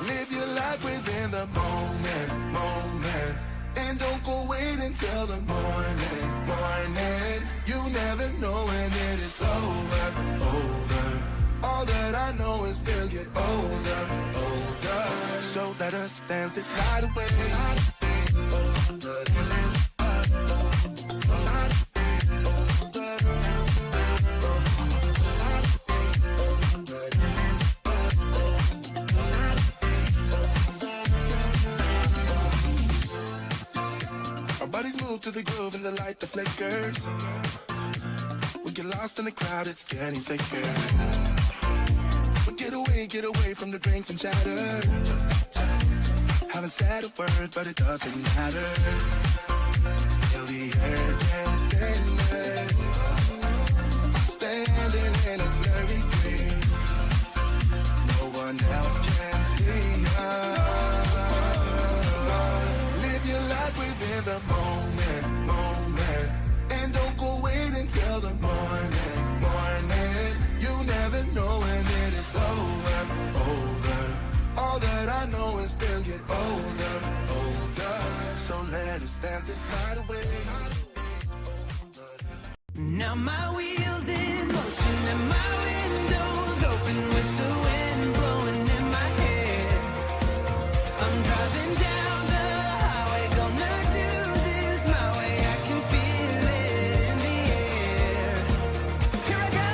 Live your life within the moment, and don't go wait until the morning. You never know when it is over. All that I know is we'll get older. So let us dance this night away. Bodies move to the groove and the light that flickers. We get lost in the crowd, it's getting thicker. We get away from the drinks and chatter. Haven't said a word, but it doesn't matter. Feel the urgent thinner. Standing in a blurry dream. No one else can see us. Live your life within the moment, and don't go wait until the morning. You never know when it is over. All that I know is we'll get older. So let us dance this night away. Now my wheels in motion and my windows open with the wind blowing in my hair. I'm driving down the highway, gonna do this my way. I can feel it in the air. Here I go.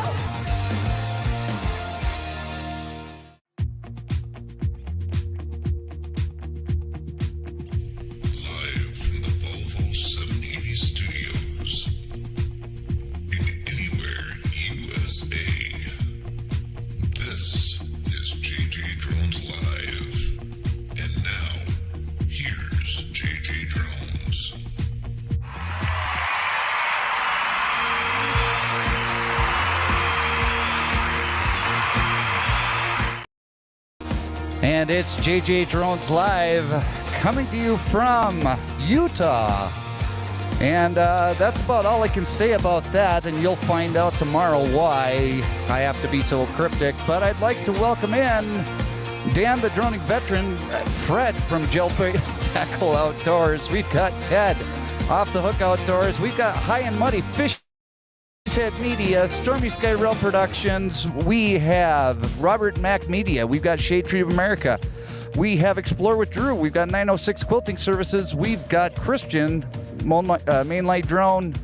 Live from the Volvo 780 studios in anywhere USA. This is JJDrones Live. And now, here's JJDrones. And it's JJDrones Live, coming to you from Utah. And that's about all I can say about that, and you'll find out tomorrow why I have to be so cryptic. But I'd like to welcome in Dan, the droning veteran, Fred from Jailbait Tackle Outdoors. We've got Ted, Off the Hook Outdoors. We've got High and Muddy Fish Head Media, Stormy Sky Rail Productions. We have Robert Mack Media. We've got Shade Tree of America. We have Explore with Drew. We've got 906 Quilting Services. We've got Christian, Mainlight Drone.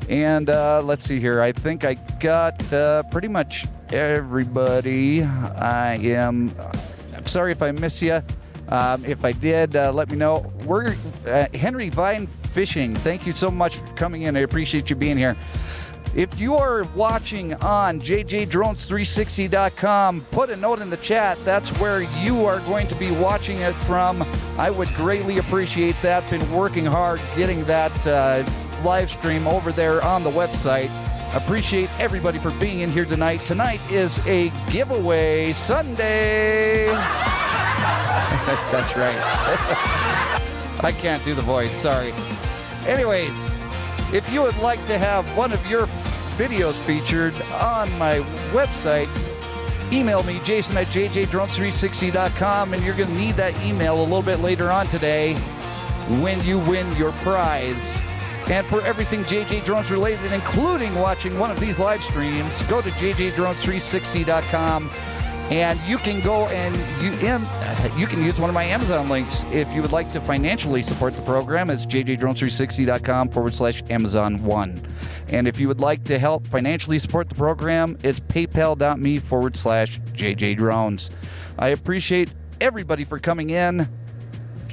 And let's see here. I think I got pretty much everybody. I'm sorry if I miss you. If I did, let me know. We're Henry Vine Fishing. Thank you so much for coming in. I appreciate you being here. If you are watching on JJDrones360.com, put a note in the chat. That's where you are going to be watching it from. I would greatly appreciate that. Been working hard getting that live stream over there on the website. Appreciate everybody for being in here tonight. Tonight is a giveaway Sunday. That's right. I can't do the voice, sorry. Anyways, if you would like to have one of your videos featured on my website, email me, jason@jjdrones360.com, and you're going to need that email a little bit later on today when you win your prize. And for everything JJ Drones related, including watching one of these live streams, go to jjdrones360.com. And you can go and you can use one of my Amazon links if you would like to financially support the program. It's jjdrones360.com/Amazon1. And if you would like to help financially support the program, it's paypal.me/JJDrones. I appreciate everybody for coming in.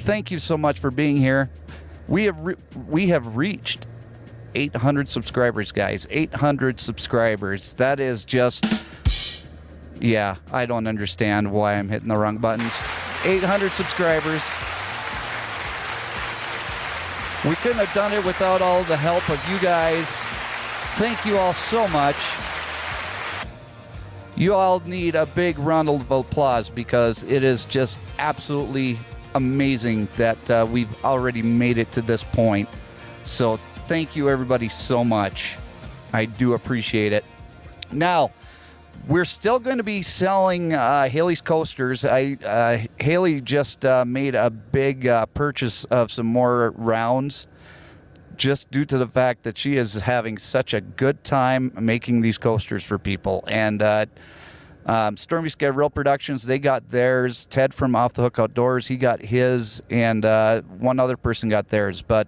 Thank you so much for being here. We have reached 800 subscribers, guys. 800 subscribers. That is just... yeah, I don't understand why I'm hitting the wrong buttons. 800 subscribers. We couldn't have done it without all the help of you guys. Thank you all so much. You all need a big round of applause because it is just absolutely amazing that we've already made it to this point. So thank you everybody so much. I do appreciate it. Now, We're still going to be selling Haley's coasters. Haley just made a big purchase of some more rounds, just due to the fact that she is having such a good time making these coasters for people. And Stormy Sky Real Productions, they got theirs. Ted from Off the Hook Outdoors, he got his, and one other person got theirs. But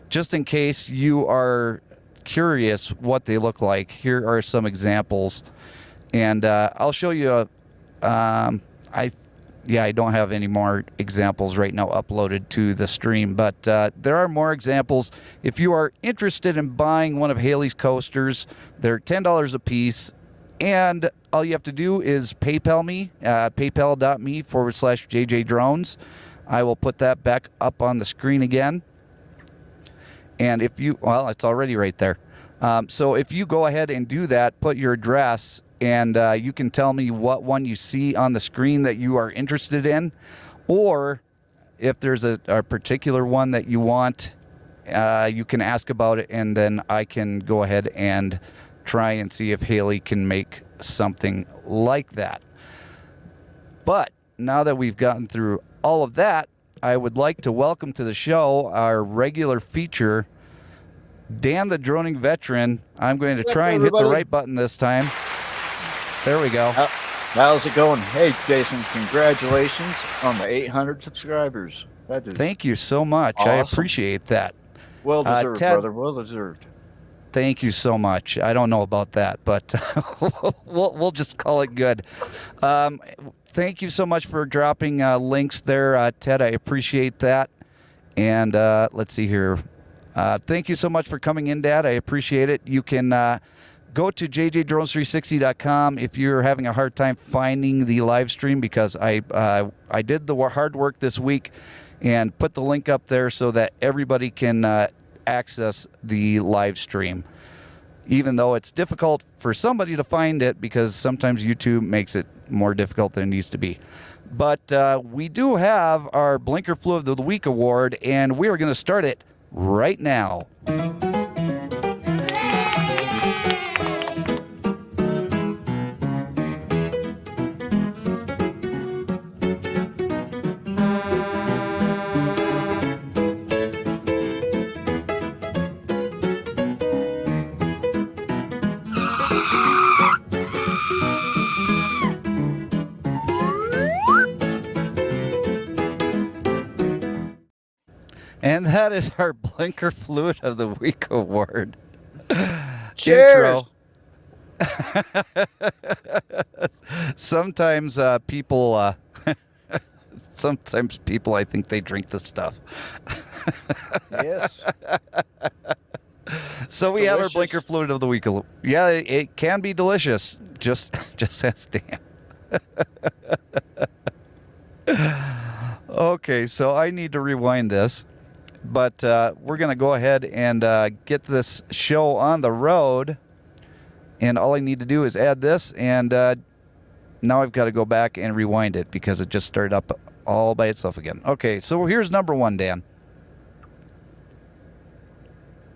just in case you are curious what they look like, here are some examples. And I'll show you. I don't have any more examples right now uploaded to the stream, but there are more examples. If you are interested in buying one of Haley's coasters, they're $10 a piece, and all you have to do is PayPal me, paypal.me/JJDrones. I will put that back up on the screen again. And if you, well, it's already right there. So if you go ahead and do that, put your address, and you can tell me what one you see on the screen that you are interested in, or if there's a particular one that you want, you can ask about it, and then I can go ahead and try and see if Haley can make something like that. But now that we've gotten through all of that, I would like to welcome to the show our regular feature, Dan the Droning Veteran. I'm going to try and hit the right button this time. There we go. How's it going? Hey, Jason, congratulations on the 800 subscribers. That is Thank you so much. awesome. I appreciate that. Well deserved, Ted, brother. Well deserved. Thank you so much. I don't know about that, but we'll just call it good. Thank you so much for dropping links there, Ted. I appreciate that. And let's see here. Thank you so much for coming in, Dad. I appreciate it. You can go to JJDrones360.com if you're having a hard time finding the live stream, because I did the hard work this week and put the link up there so that everybody can access the live stream, even though it's difficult for somebody to find it because sometimes YouTube makes it more difficult than it needs to be. But we do have our Blinker Fluid of the Week award, and we are going to start it right now. And that is our Blinker Fluid of the Week award. Cheers! Sometimes people, I think they drink the stuff. Yes. So we have our Blinker Fluid of the Week. Yeah, it can be delicious. Just ask Dan. Okay, so I need to rewind this. But we're going to go ahead and get this show on the road. And all I need to do is add this. And now I've got to go back and rewind it because it just started up all by itself again. Okay, so here's number one, Dan.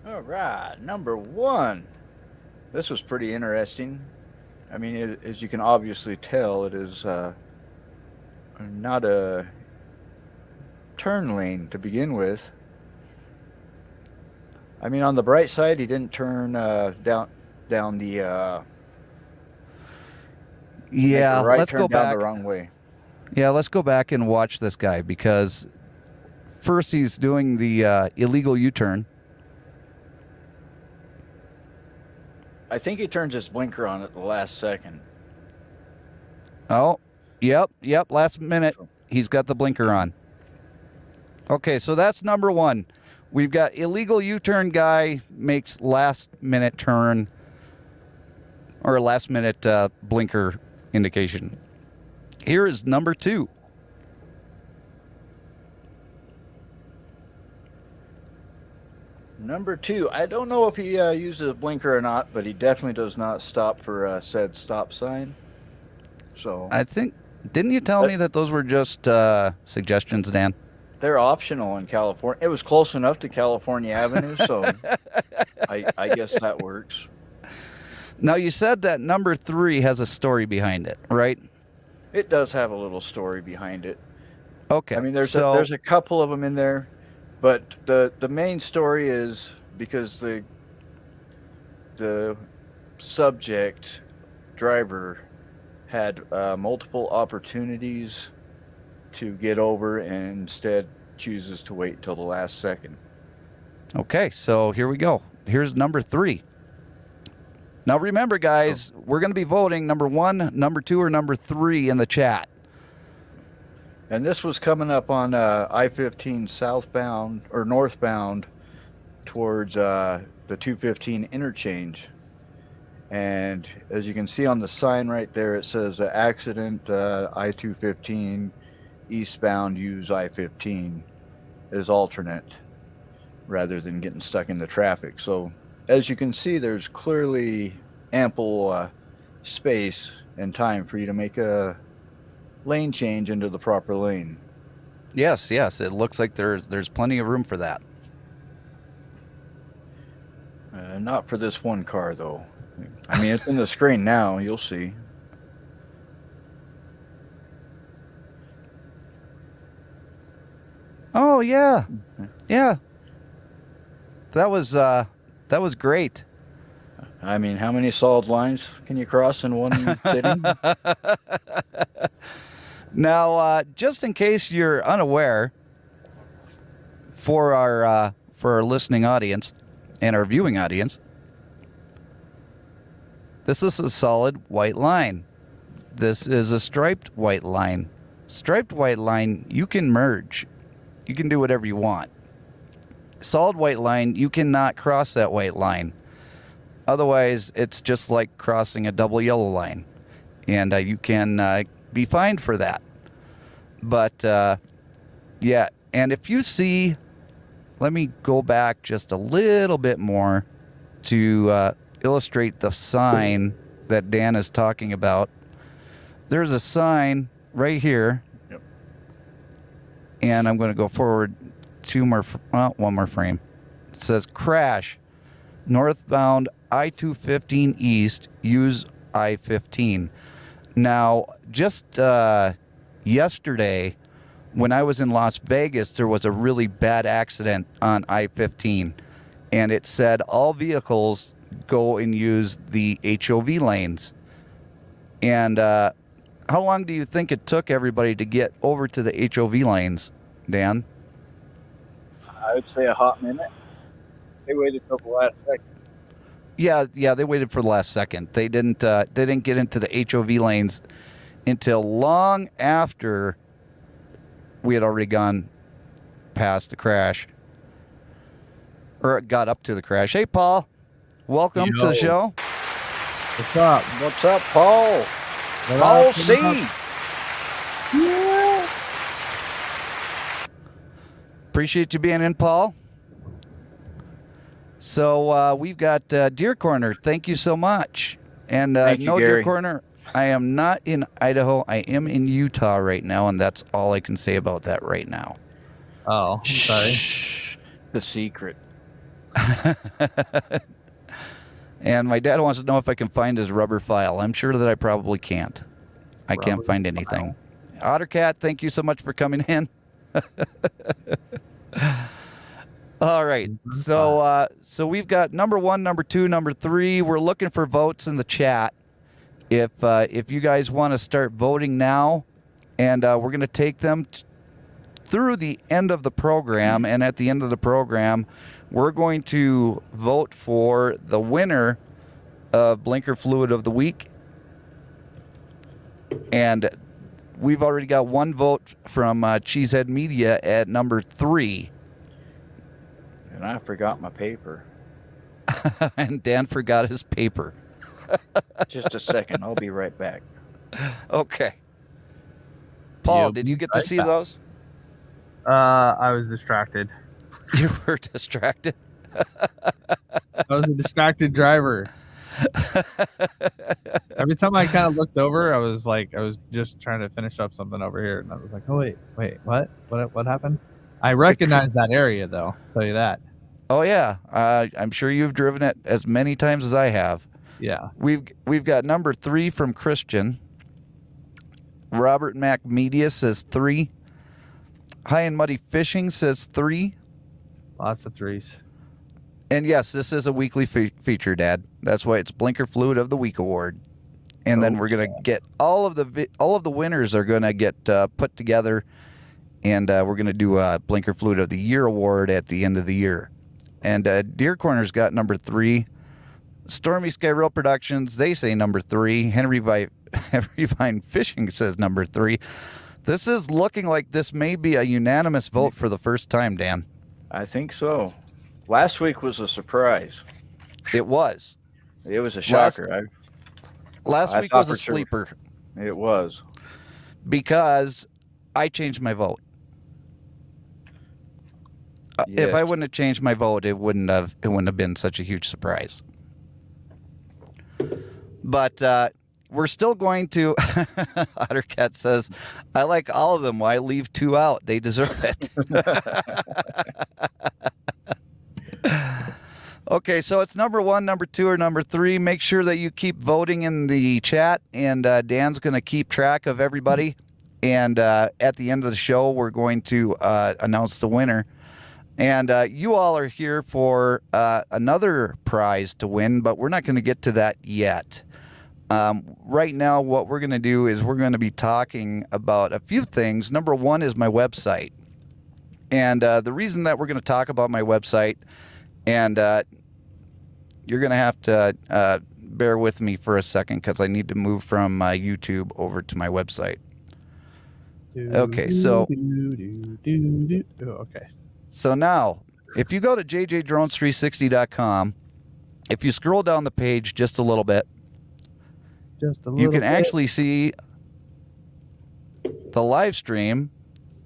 All right, number one. This was pretty interesting. I mean, as you can obviously tell, it is not a turn lane to begin with. I mean, on the bright side, he didn't turn down the yeah. right Let's turn go down back the wrong way. Yeah, let's go back and watch this guy, because first he's doing the illegal U-turn. I think he turns his blinker on at the last second. Oh, yep. Last minute, he's got the blinker on. Okay, so that's number one. We've got illegal U-turn guy makes last minute turn, or last minute blinker indication. Here is number two. Number two, I don't know if he uses a blinker or not, but he definitely does not stop for said stop sign. So I think, didn't you tell me that those were just suggestions, Dan? they're optional in California. It was close enough to California Avenue, so I guess that works. Now, you said that number 3 has a story behind it, right? It does have a little story behind it. Okay. I mean, there's so, a couple of them in there, but the main story is because the subject driver had multiple opportunities to get over and instead chooses to wait till the last second. Okay, so here we go. Here's number 3. Now remember, guys, we're going to be voting number 1, number 2, or number 3 in the chat. And this was coming up on I-15 southbound or northbound towards the 215 interchange. And as you can see on the sign right there, it says accident I-215 eastbound, use I-15 as alternate rather than getting stuck in the traffic. So as you can see, there's clearly ample space and time for you to make a lane change into the proper lane. Yes, it looks like there's plenty of room for that. Not for this one car, though. I mean, it's in the screen now. You'll see. Oh, yeah. Yeah. That was great. I mean, how many solid lines can you cross in one sitting? Now, just in case you're unaware, for our listening audience and our viewing audience, this is a solid white line. This is a striped white line. Striped white line, you can merge. You can do whatever you want. Solid white line, you cannot cross that white line. Otherwise, it's just like crossing a double yellow line. And you can be fined for that. But, yeah. And if you see, let me go back just a little bit more to illustrate the sign that Dan is talking about. There's a sign right here. Yep. And I'm going to go forward one more frame. It says crash, northbound I-215 east, use I-15. Now, just yesterday, when I was in Las Vegas, there was a really bad accident on I-15, and it said all vehicles go and use the HOV lanes. And how long do you think it took everybody to get over to the HOV lanes, Dan? I would say a hot minute. They waited till the last second. Yeah, they waited for the last second. They didn't get into the HOV lanes until long after we had already gone past the crash, or got up to the crash. Hey, Paul, welcome to the show. What's up? What's up, Paul? What Paul up? C. Yeah. Appreciate you being in, Paul. So we've got Deer Corner. Thank you so much. And Thank you, no, Gary. Deer Corner, I am not in Idaho. I am in Utah right now, and that's all I can say about that right now. Oh, I'm sorry. Shh. The secret. And my dad wants to know if I can find his rubber file. I'm sure that I probably can't. I can't find anything. Ottercat, thank you so much for coming in. All right. So we've got number 1, number 2, number 3. We're looking for votes in the chat. If you guys want to start voting now, and we're going to take them through the end of the program, and at the end of the program, we're going to vote for the winner of Blinker Fluid of the Week. And we've already got one vote from Cheesehead Media at number 3. And I forgot my paper. And Dan forgot his paper. Just a second. I'll be right back. Okay. Paul, You'll did you be get to right see back. those? I was distracted. You were distracted. I was a distracted driver. Every time I kind of looked over, I was just trying to finish up something over here, and I was like, "Oh wait, what happened?" I recognize that area, though. I'll tell you that. Oh, yeah. I'm sure you've driven it as many times as I have. Yeah. We've got number 3 from Christian. Robert Mac Media says 3. High and Muddy Fishing says 3. Lots of 3s. And yes, this is a weekly feature, Dad. That's why it's Blinker Fluid of the Week award. And then we're gonna get all of the winners are gonna get put together, and we're gonna do a Blinker Fluid of the Year award at the end of the year. And Deer Corner's got number 3. Stormy Sky Reel Productions, they say number 3. Henry Vine Fishing says number 3. This is looking like this may be a unanimous vote for the first time, Dan. I think so. Last week was a surprise. It was. It was a shocker. Last week was a sleeper. It was. Because I changed my vote. Yes. If I wouldn't have changed my vote, it wouldn't have been such a huge surprise. But we're still going to. Ottercat says, "I like all of them. Why leave 2 out? They deserve it." Okay, so it's number 1, number 2, or number 3. Make sure that you keep voting in the chat, and Dan's going to keep track of everybody. And at the end of the show, we're going to announce the winner. And you all are here for another prize to win, but we're not going to get to that yet. Right now, what we're going to do is we're going to be talking about a few things. Number 1 is my website. And the reason that we're going to talk about my website, and you're going to have to bear with me for a second because I need to move from my YouTube over to my website. Okay, so... Okay. So now, if you go to JJDrones360.com, if you scroll down the page just a little bit, you can actually see the live stream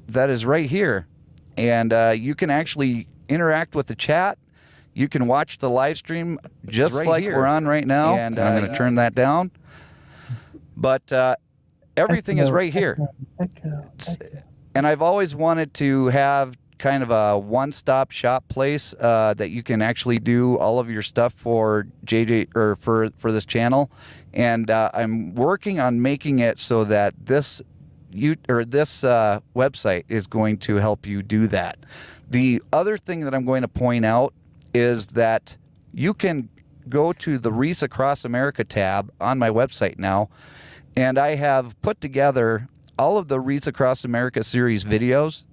that is right here. And you can actually interact with the chat. You can watch the live stream just right like here. We're on right now. And I'm going to turn that down. But everything is right here. And I've always wanted to have kind of a one-stop shop place that you can actually do all of your stuff for JJ or for this channel. And I'm working on making it so that this website is going to help you do that. The other thing that I'm going to point out is that you can go to the Reefs Across America tab on my website now, and I have put together all of the Reefs Across America series videos,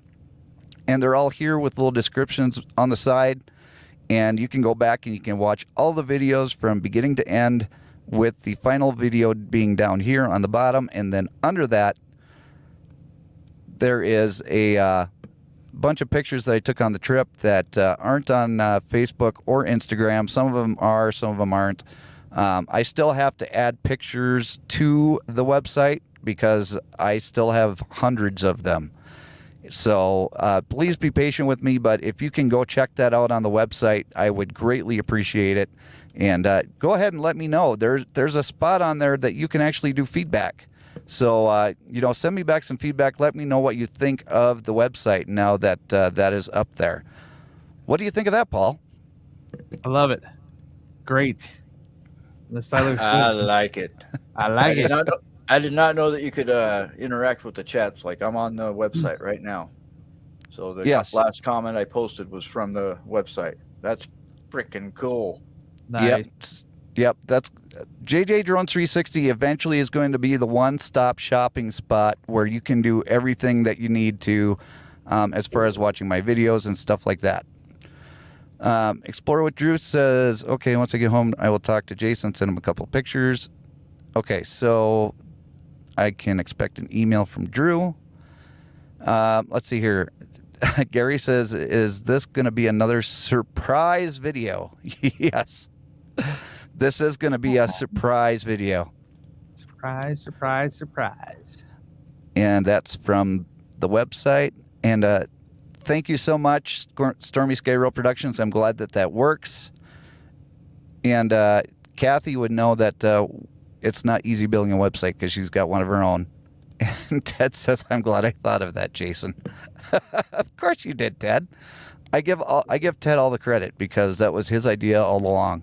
and they're all here with little descriptions on the side, and you can go back and you can watch all the videos from beginning to end, with the final video being down here on the bottom. And then under that, there is a bunch of pictures that I took on the trip that aren't on Facebook or Instagram. Some of them are, some of them aren't. I still have to add pictures to the website because I still have hundreds of them. So please be patient with me, but if you can go check that out on the website, I would greatly appreciate it. And go ahead and let me know. There's a spot on there that you can actually do feedback. So, send me back some feedback. Let me know what you think of the website now that that is up there. What do you think of that, Paul? I love it. Great. The style I like it. I like it. I did not know that you could interact with the chats. Like, I'm on the website right now. So the last comment I posted was from the website. That's freaking cool. Nice. Yep. That's JJ Drone 360 eventually is going to be the one-stop shopping spot where you can do everything that you need to as far as watching my videos and stuff like that. Explore with Drew says, okay, once I get home, I will talk to Jason, send him a couple pictures. Okay, so I can expect an email from Drew. Let's see here. Gary says, is this going to be another surprise video? Yes. This is going to be a surprise video. Surprise, surprise, surprise. And that's from the website. And thank you so much, Stormy Sky Reel Productions. I'm glad that that works. And Kathy would know that it's not easy building a website because she's got one of her own. And Ted says, I'm glad I thought of that, Jason. Of course you did, Ted. I give Ted all the credit because that was his idea all along.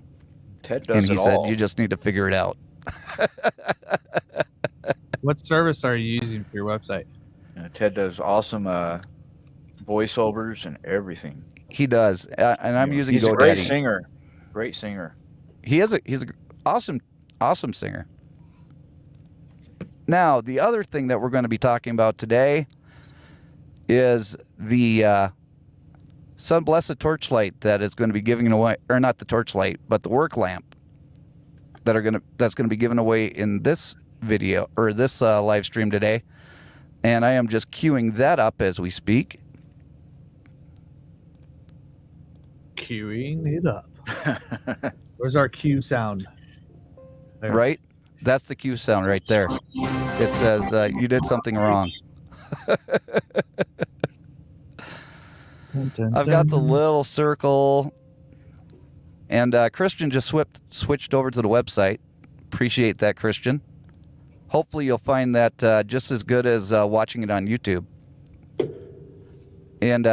Ted does and he it said, all. you just need to figure it out. What service are you using for your website? Ted does awesome voiceovers and everything. He does. And I'm using He's a great GoDaddy. singer. Great singer. He's a awesome singer. Now, the other thing that we're going to be talking about today is the Sunblesa torchlight that is going to be giving away, or not the torchlight, but the work lamp that's going to be given away in this video or this live stream today. And I am just queuing that up as we speak. Queuing it up. Where's our cue sound? There. Right? That's the cue sound right there. It says you did something wrong. I've got the little circle. And Christian just switched over to the website. Appreciate that, Christian. Hopefully you'll find that just as good as watching it on YouTube. And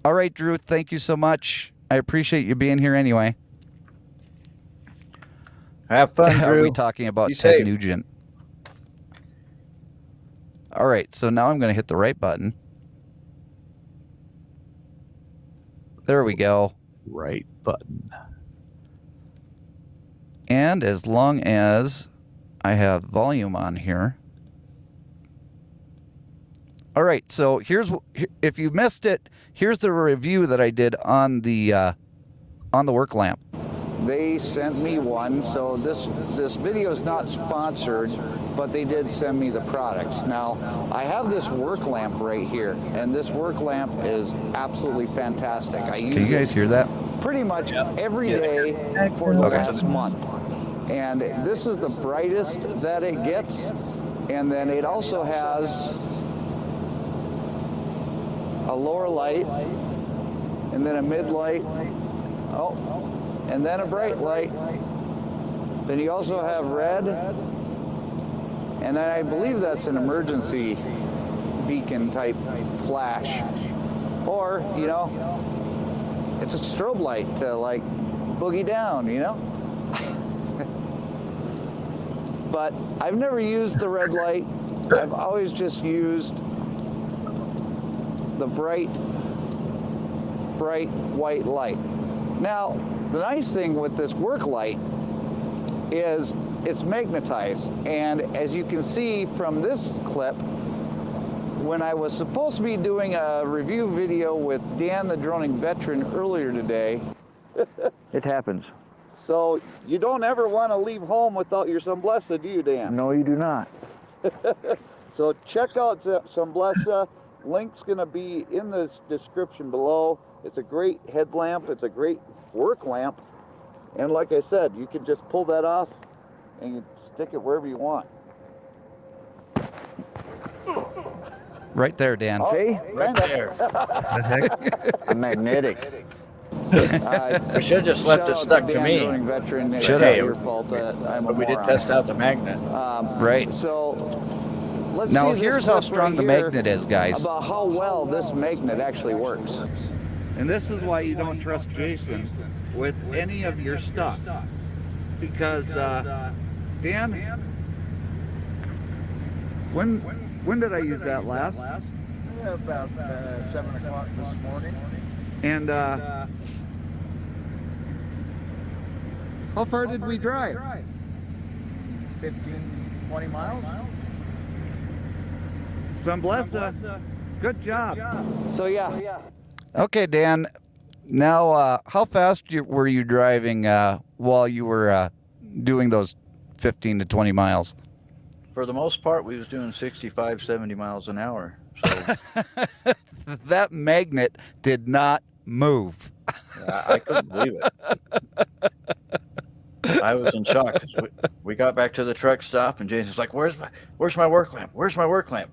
all right, Drew, thank you so much. I appreciate you being here anyway. Have fun, Drew. Are we talking about Be Ted safe. Nugent? All right, so now I'm going to hit the right button. There we go. Right button. And as long as I have volume on here. All right, so if you missed it, here's the review that I did on the work lamp. They sent me one, so this video is not sponsored, but they did send me the products. Now, I have this work lamp right here, and this work lamp is absolutely fantastic. I use Can you guys hear that? Pretty much every day for the last month. And this is the brightest that it gets, and then it also has a lower light, and then a mid light. And then a bright light. Then you also have red. And then I believe that's an emergency beacon type flash. Or, you know, it's a strobe light to like boogie down, you know? But I've never used the red light. I've always just used the bright white light. Now, the nice thing with this work light is it's magnetized. And as you can see from this clip, when I was supposed to be doing a review video with Dan the Droning Veteran earlier today, it happens. So you don't ever want to leave home without your Sunblesa, do you, Dan? No, you do not. So check out Sunblesa. Link's going to be in the description below. It's a great headlamp. It's a great work lamp. And like I said, you can just pull that off and you stick it wherever you want. Right there, Dan. See? Right there. Magnetic. We should have just left it stuck to me. Should have. Your fault. But we did test out the magnet. Right. So let's now see here's how strong the magnet is, guys. About how well this magnet actually works. And this is why you don't trust Jason with any of your stuff. Because, Dan, when did I use that last? About 7 o'clock this morning. And, how far did we drive? 15, 20 miles. Sunblesa, good job. So, yeah. Okay, Dan. Now, how fast were you driving while you were doing those 15 to 20 miles? For the most part, we was doing 65, 70 miles an hour. So that magnet did not move. I couldn't believe it. I was in shock. 'Cause we got back to the truck stop, and Jason's like, "Where's my work lamp? Where's my work lamp?"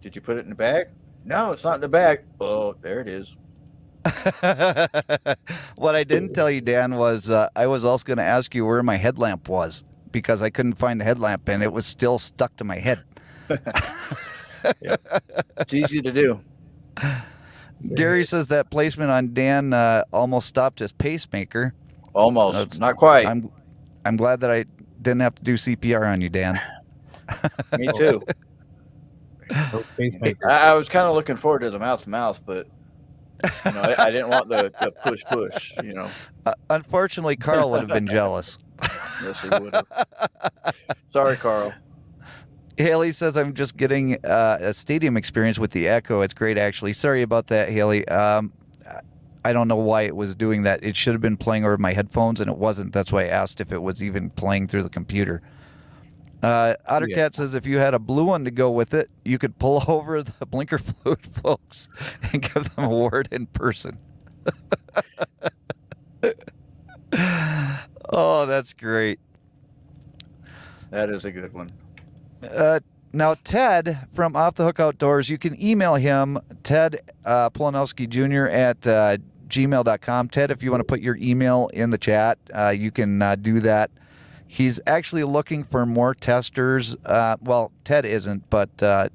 Did you put it in the bag? No, it's not in the bag. Oh, there it is. What I didn't tell you, Dan, was I was also going to ask you where my headlamp was because I couldn't find the headlamp and it was still stuck to my head. Yeah. It's easy to do. Gary says that placement on Dan almost stopped his pacemaker. Almost, not quite. I'm glad that I didn't have to do CPR on you, Dan. Me too. No pacemaker. I was kind of looking forward to the mouth to mouth, but I didn't want the push. Unfortunately, Carl would have been jealous. Yes, he would have. Sorry, Carl. Haley says I'm just getting a stadium experience with the Echo. It's great, actually. Sorry about that, Haley. I don't know why it was doing that. It should have been playing over my headphones, and it wasn't. That's why I asked if it was even playing through the computer. Ottercat says if you had a blue one to go with it, you could pull over the blinker fluid folks and give them a word in person. Oh, that's great. That is a good one. Now, Ted from Off the Hook Outdoors, you can email him, Ted Polonowski Jr. at gmail.com. Ted, if you want to put your email in the chat, you can do that. He's actually looking for more testers. Well, Ted isn't, but I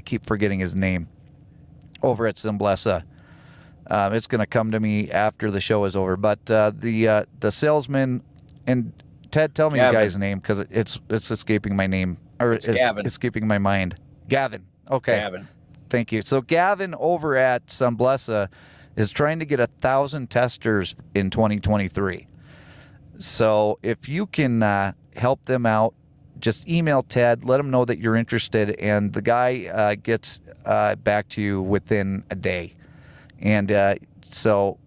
keep forgetting his name, over at Sunblesa. It's going to come to me after the show is over. But the salesman, and Ted, tell me Gavin. the guy's name, because it's escaping my name, or it's Gavin. escaping my mind. Gavin. Okay. Gavin. Thank you. So Gavin over at Sunblesa is trying to get 1,000 testers in 2023. So if you can help them out, just email Ted, let him know that you're interested, and the guy gets back to you within a day. And so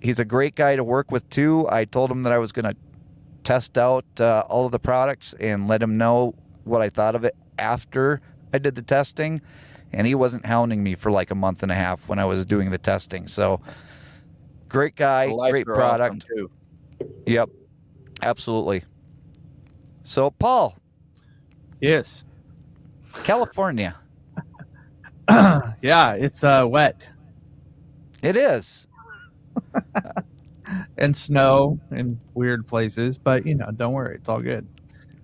he's a great guy to work with, too. I told him that I was going to test out all of the products and let him know what I thought of it after I did the testing. And he wasn't hounding me for like a month and a half when I was doing the testing. So great guy, great product. Too. Yep, absolutely. So, Paul. Yes. California. Yeah, it's wet. It is. And snow in weird places, but don't worry, it's all good.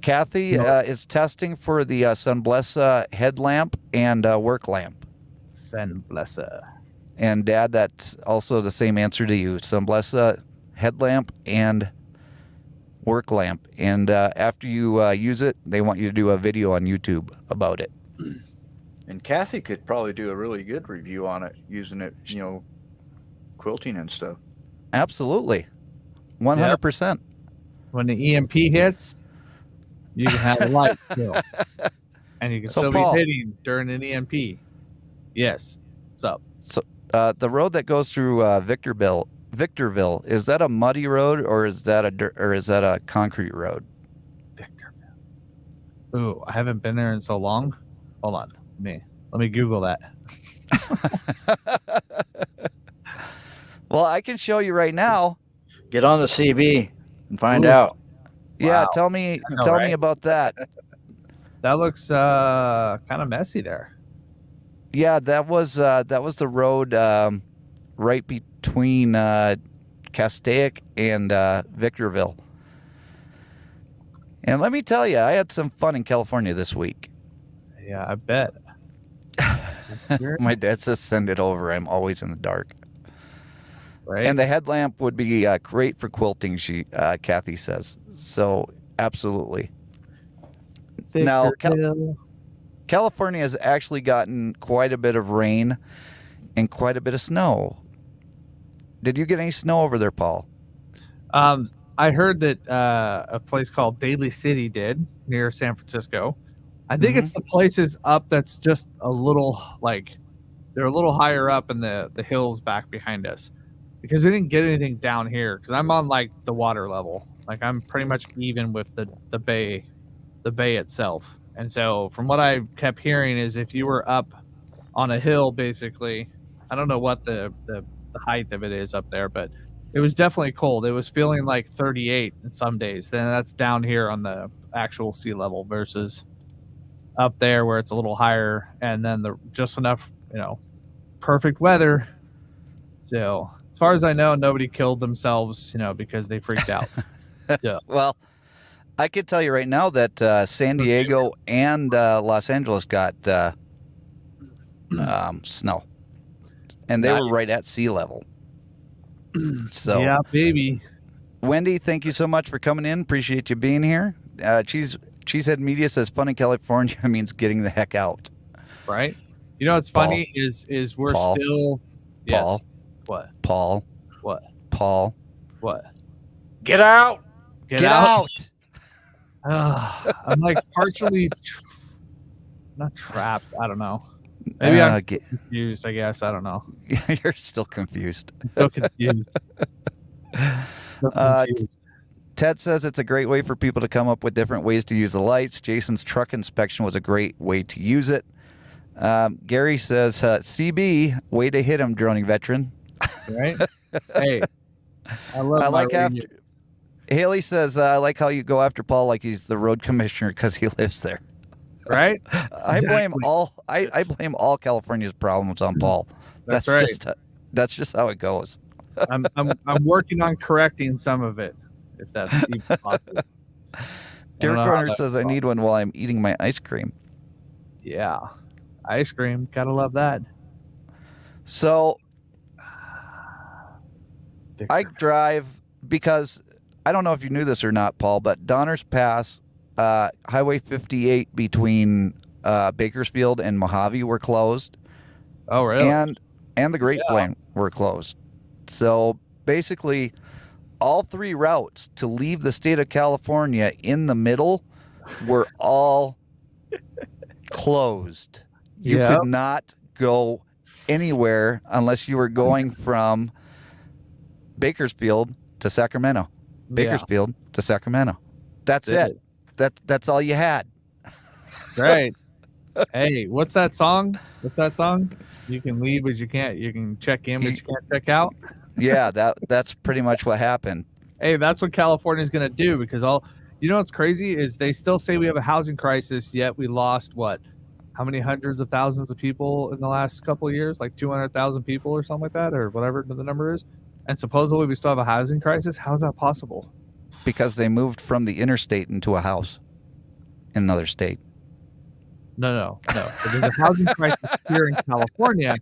Kathy is testing for the Sunblesa headlamp and work lamp. Sunblesa. And Dad, that's also the same answer to you. Sunblesa headlamp and work lamp. And after you use it, they want you to do a video on YouTube about it. And Kathy could probably do a really good review on it, using it, quilting and stuff. Absolutely. 100%. When the EMP hits, you can have a light still. And you can still Paul, be hitting during an EMP. Yes. What's up? So the road that goes through Victorville, is that a muddy road or is that a concrete road? Victorville. Ooh, I haven't been there in so long. Hold on. Let me Google that. Well, I can show you right now. Get on the CB and find out. Yeah, Wow. tell me right? me about that. That looks kind of messy there. Yeah, that was the road right between Castaic and Victorville. And let me tell you, I had some fun in California this week. Yeah, I bet. My dad says send it over. I'm always in the dark. Right? And the headlamp would be great for quilting, Kathy says. So, absolutely. Now, California has actually gotten quite a bit of rain and quite a bit of snow. Did you get any snow over there, Paul? I heard that a place called Daly City did, near San Francisco. I think it's the places up that's just a little, they're a little higher up in the hills back behind us. Because we didn't get anything down here, because I'm on the water level. I'm pretty much even with the bay itself. And so from what I kept hearing is if you were up on a hill, basically, I don't know what the height of it is up there, but it was definitely cold. It was feeling like 38 in some days. Then that's down here on the actual sea level versus up there where it's a little higher, and then just enough, perfect weather. So as far as I know, nobody killed themselves, because they freaked out. Yeah. Well, I can tell you right now that San Diego and Los Angeles got snow. And they were Nice. right at sea level. So, Yeah, baby. Wendy, thank you so much for coming in. Appreciate you being here. Cheesehead Media says fun in California means getting the heck out. Right? You know what's funny is we're Paul. still. Yes. Paul. What? Paul. What? Paul. What? Get out! Get out! I'm like partially not trapped. I don't know. Maybe I'm still confused. I guess I don't know. You're still confused. I'm still confused. Ted says it's a great way for people to come up with different ways to use the lights. Jason's truck inspection was a great way to use it. Gary says, CB, way to hit him, droning veteran. Right? Hey, I like after. Haley says, I like how you go after Paul like he's the road commissioner because he lives there. Right? I blame all California's problems on Paul. That's right. That's just how it goes. I'm working on correcting some of it, if that's even possible. Derek Corner says I need one while I'm eating my ice cream. Yeah. Ice cream. Gotta love that. So I drive because I don't know if you knew this or not, Paul, but Donner's Pass, Highway 58 between Bakersfield and Mojave were closed. Oh, really? And the Great Plain were closed. So basically, all three routes to leave the state of California in the middle were all closed. You could not go anywhere unless you were going from Bakersfield to Sacramento. Bakersfield to Sacramento. That's it. That's all you had. Right. Hey, what's that song? You can leave, but you can't. You can check in, but you can't check out. Yeah, that's pretty much what happened. Hey, that's what California's going to do because what's crazy is they still say we have a housing crisis, yet we lost how many hundreds of thousands of people in the last couple of years? Like 200,000 people or something like that, or whatever the number is. And supposedly we still have a housing crisis. How is that possible? Because they moved from the interstate into a house in another state. No. So there's a housing crisis here in California,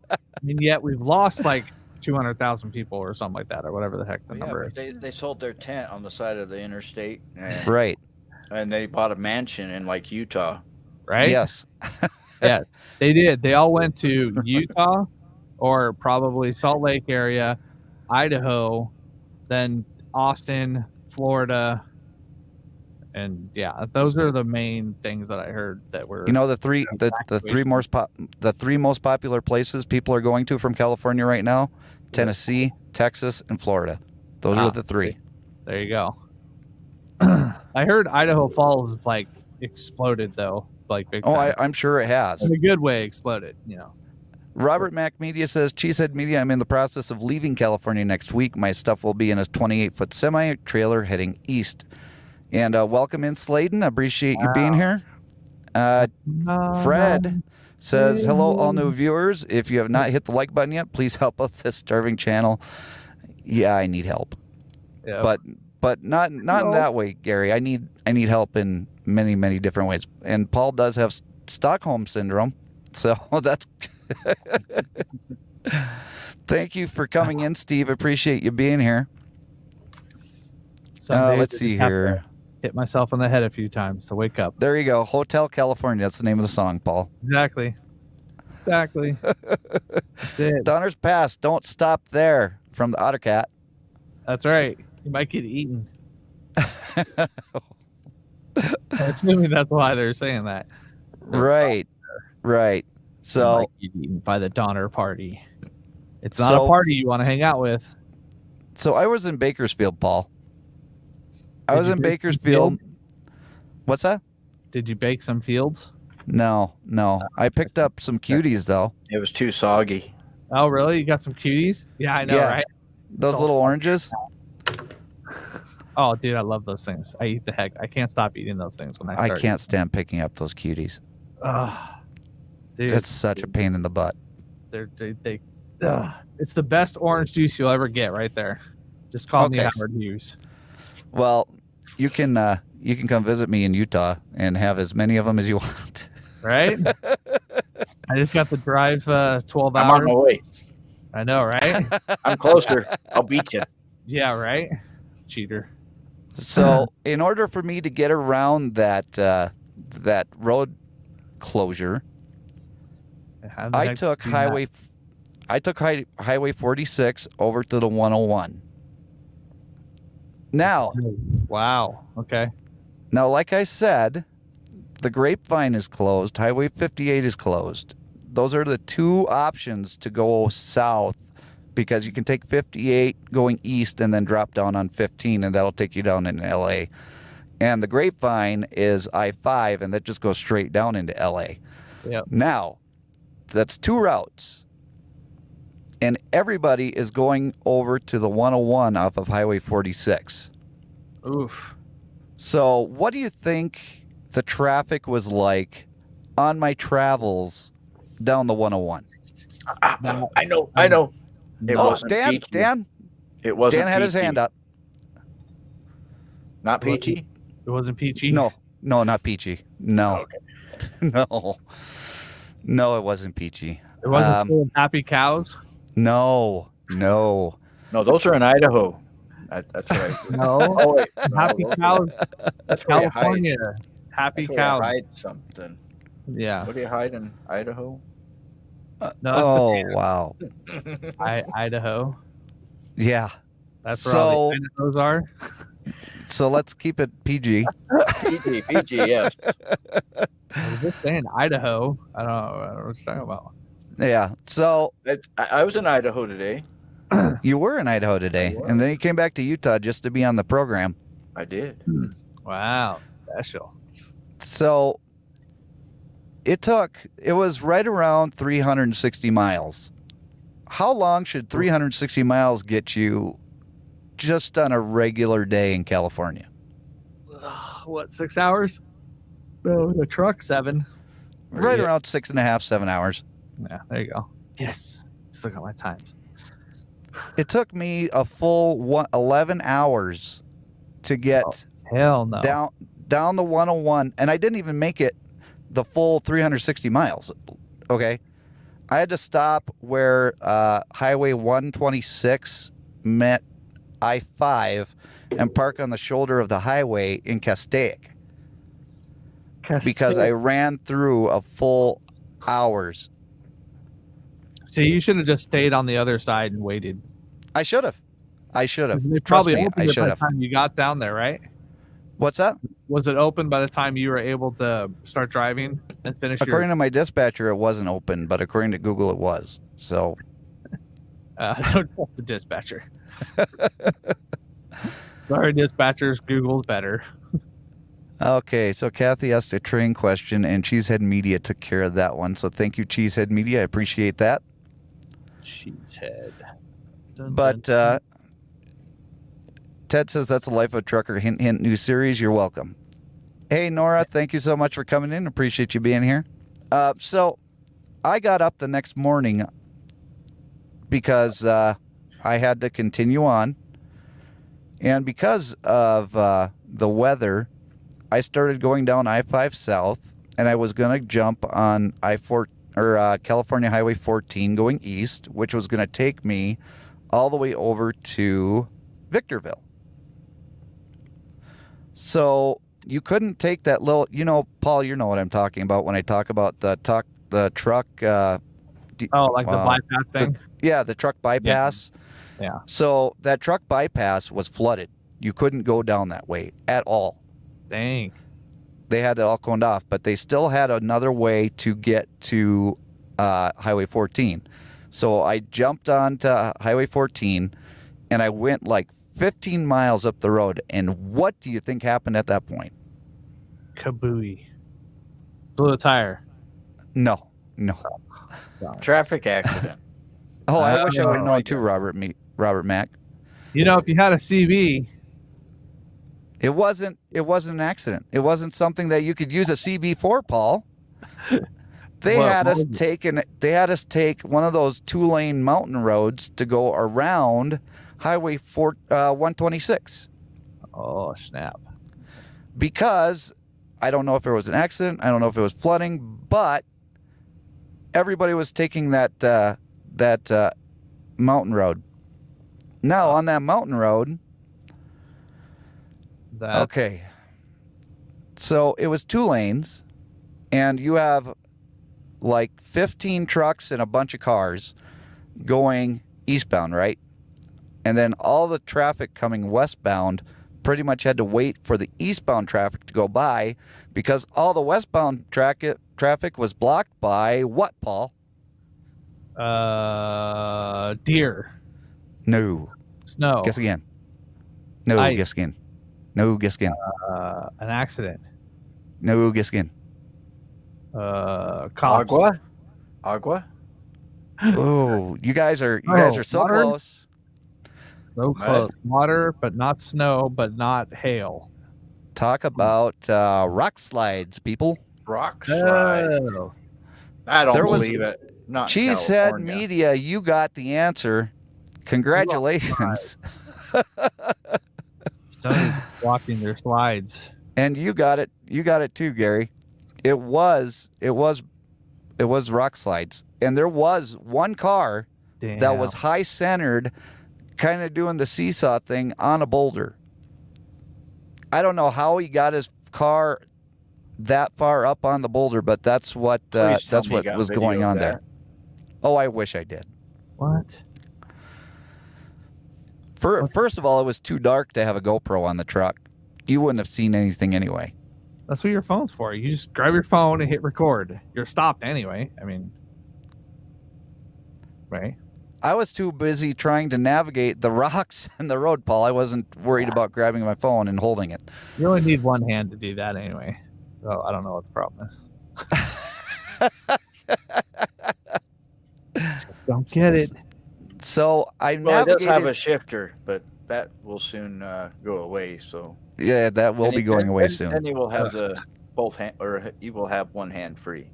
and yet we've lost like 200,000 people or something like that, or whatever the heck the number is. They sold their tent on the side of the interstate. Right. And they bought a mansion in like Utah. Right? Yes. Yes, they did. They all went to Utah or probably Salt Lake area, Idaho, then Austin, Florida. And yeah, those are the main things that I heard that were. The three most popular places people are going to from California right now: Tennessee, Texas, and Florida. Those are the three. There you go. I heard Idaho Falls exploded though, big time. I'm sure it has. In a good way, exploded. Robert Mac Media says, Cheesehead Media, I'm in the process of leaving California next week. My stuff will be in a 28-foot semi-trailer heading east. And welcome in, Sladen. Appreciate you being here. Fred says, hello, all new viewers. If you have not hit the like button yet, please help us this starving channel. Yeah, I need help. Yeah. But not in that way, Gary. I need help in many, many different ways. And Paul does have Stockholm Syndrome. So that's... Thank you for coming in, Steve. Appreciate you being here. Let's see here. Hit myself on the head a few times to wake up. There you go. Hotel California. That's the name of the song, Paul. Exactly. Donner's Pass. Don't stop there from the Ottercat. That's right. You might get eaten. Assuming that's why they're saying that. Right. So might get eaten by the Donner Party. It's not a party you want to hang out with. So I was in Bakersfield, Paul. I was in Bakersfield. What's that? Did you bake some fields? No. I picked up some cuties, though. It was too soggy. Oh, really? You got some cuties? Yeah, I know, right? Those little oranges? Oh, dude, I love those things. I eat the heck. I can't stop eating those things when I start. I can't stand picking up those cuties. Dude, it's such a pain in the butt. It's the best orange juice you'll ever get right there. Just call me Howard Hughes. Well, you can come visit me in Utah and have as many of them as you want. Right? I just got to drive 12 I'm on hours. my way. I know, right? I'm closer. I'll beat you. Yeah, right. Cheater. So, in order for me to get around that road closure, How the I heck took did you not- highway 46 over to the 101. Now, Wow. Okay. like I said, the Grapevine is closed. Highway 58 is closed. Those are the two options to go south, because you can take 58 going east and then drop down on 15, and that'll take you down in LA. And the Grapevine is I-5, and that just goes straight down into LA. Yep. Now, that's two routes. And everybody is going over to the 101 off of Highway 46. Oof. So, what do you think the traffic was like on my travels down the 101? I know. It wasn't Dan, peachy. Dan, It wasn't Dan had his peachy. hand up. Not peachy? It wasn't peachy. No, not peachy. No, Okay. no, it wasn't peachy. It wasn't full of happy cows. No. No, those are in Idaho. That's right. No. Oh, wait. Happy No, cows. That's where you hide. California. Happy That's where you cows. hide something. Yeah. What do you hide in Idaho? No, that's Oh, wow. Idaho. Yeah. That's where all So, the Idahos are. so let's keep it PG. PG, yes. I was just saying Idaho. I don't know what you're talking about. Yeah. So I was in Idaho today. you were in Idaho today, I was. and then you came back to Utah just to be on the program. I did. Wow. Special. So it was right around 360 miles. How long should 360 miles get you just on a regular day in California? What, 6 hours? No, the truck 7. Right Yeah. around 6.5, 7 hours. Yeah, there you go. Yes. Still got my times. It took me a full 11 hours to get Hell no. down the 101, and I didn't even make it the full 360 miles. Okay. I had to stop where Highway 126 met I-5 and park on the shoulder of the highway in Castaic because I ran through a full hours. So you should have just stayed on the other side and waited. I should have. They Trust probably me, opened I it should by the have. time you got down there, right? What's that? Was it open by the time you were able to start driving and finish According to my dispatcher, it wasn't open, but according to Google, it was. So I don't trust the dispatcher. Sorry, dispatchers. Google's better. okay, so Kathy asked a train question, and Cheesehead Media took care of that one. So thank you, Cheesehead Media. I appreciate that. Cheesehead. Dun, But dun. Ted says that's the life of a trucker. Hint, hint. New series. You're welcome. Hey, Nora. Thank you so much for coming in. Appreciate you being here. So I got up the next morning because I had to continue on, and because of the weather, I started going down I-5 South, and I was gonna jump on I-4 or California Highway 14 going east, which was gonna take me all the way over to Victorville. So you couldn't take that little, Paul, you know what I'm talking about when I talk about the truck. Oh, like the bypass thing? The truck bypass. Yeah. So that truck bypass was flooded. You couldn't go down that way at all. Dang. They had it all coned off, but they still had another way to get to Highway 14. So I jumped onto Highway 14, and I went like 15 miles up the road. And what do you think happened at that point? Kabooey. Blew a tire. No. Traffic accident. Oh, I wish I would have known my too, God. Robert Mack. You know, if you had a CB, It wasn't an accident. It wasn't something that you could use a CB for, Paul. They What had us was it? take one of those 2-lane mountain roads to go around Highway 126 oh snap! because I don't know if it was an accident. I don't know if it was flooding, but everybody was taking that mountain road. Now on that mountain road, okay, so it was 2 lanes, and you have like 15 trucks and a bunch of cars going eastbound, right? And then all the traffic coming westbound pretty much had to wait for the eastbound traffic to go by, because all the westbound traffic was blocked by what, Paul? Deer. No. Snow. Guess again. No, Ice. guess again. No, guess again. An accident. No, guess again. Cops. Agua. Oh, you guys are so water? close. So close. Water, but not snow, but not hail. Talk about rock slides, people. Rock slide. Oh. I don't There was- believe it. Not in Cheesehead California. Media, you got the answer. Congratulations. Somebody's blocking their slides. And you got it. You got it too, Gary. It was rock slides. And there was one car Damn. that was high centered, kind of doing the seesaw thing on a boulder. I don't know how he got his car that far up on the boulder, but that's what Please tell me you was got video going of on that. there. Oh, I wish I did. What? First of all, it was too dark to have a GoPro on the truck. You wouldn't have seen anything anyway. That's what your phone's for. You just grab your phone and hit record. You're stopped anyway. I mean, right? I was too busy trying to navigate the rocks and the road, Paul. I wasn't worried about grabbing my phone and holding it. You only need one hand to do that anyway. So I don't know what the problem is. Don't get it. So I Well, it does navigated. have a shifter, but that will soon go away. So Yeah, that will And be it- going and- away and- soon. And you will have the both hand, or you will have one hand free.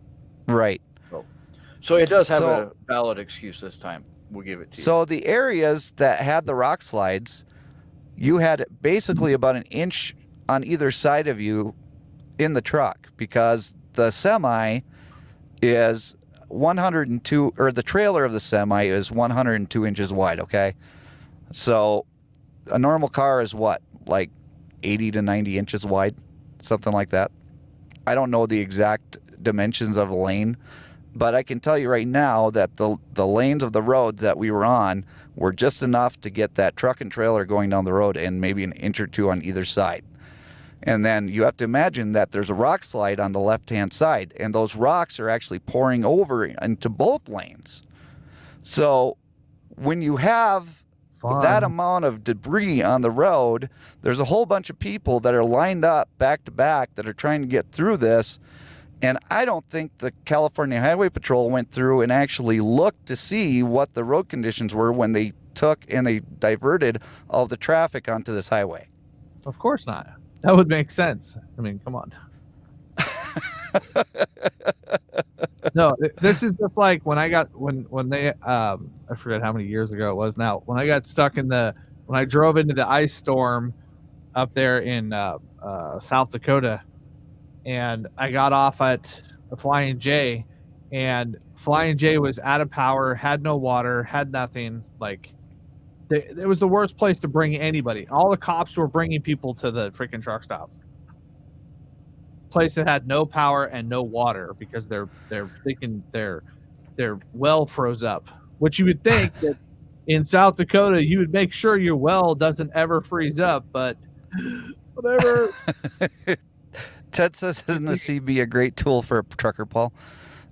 Right. So it does have So- a valid excuse this time. We'll give it to you. So the areas that had the rock slides, you had basically about an inch on either side of you in the truck, because the semi is 102, or the trailer of the semi is 102 inches wide, okay? So a normal car is what, like 80 to 90 inches wide, something like that. I don't know the exact dimensions of the lane, but I can tell you right now that the lanes of the roads that we were on were just enough to get that truck and trailer going down the road, and maybe an inch or two on either side. And then you have to imagine that there's a rock slide on the left-hand side, and those rocks are actually pouring over into both lanes. So when you have Fun. that amount of debris on the road, there's a whole bunch of people that are lined up back to back that are trying to get through this. And I don't think the California Highway Patrol went through and actually looked to see what the road conditions were when they took and they diverted all the traffic onto this highway. Of course not. That would make sense. I mean, come on. No, this is just like when I got when they I forget how many years ago it was now, when I got stuck when I drove into the ice storm up there in South Dakota, and I got off at Flying J, and Flying J was out of power, had no water, had nothing. Like it was the worst place to bring anybody. All the cops were bringing people to the freaking truck stop. Place that had no power and no water because they're thinking their well froze up. Which you would think that in South Dakota you would make sure your well doesn't ever freeze up, but whatever. Ted says, isn't a CB a great tool for a trucker, Paul?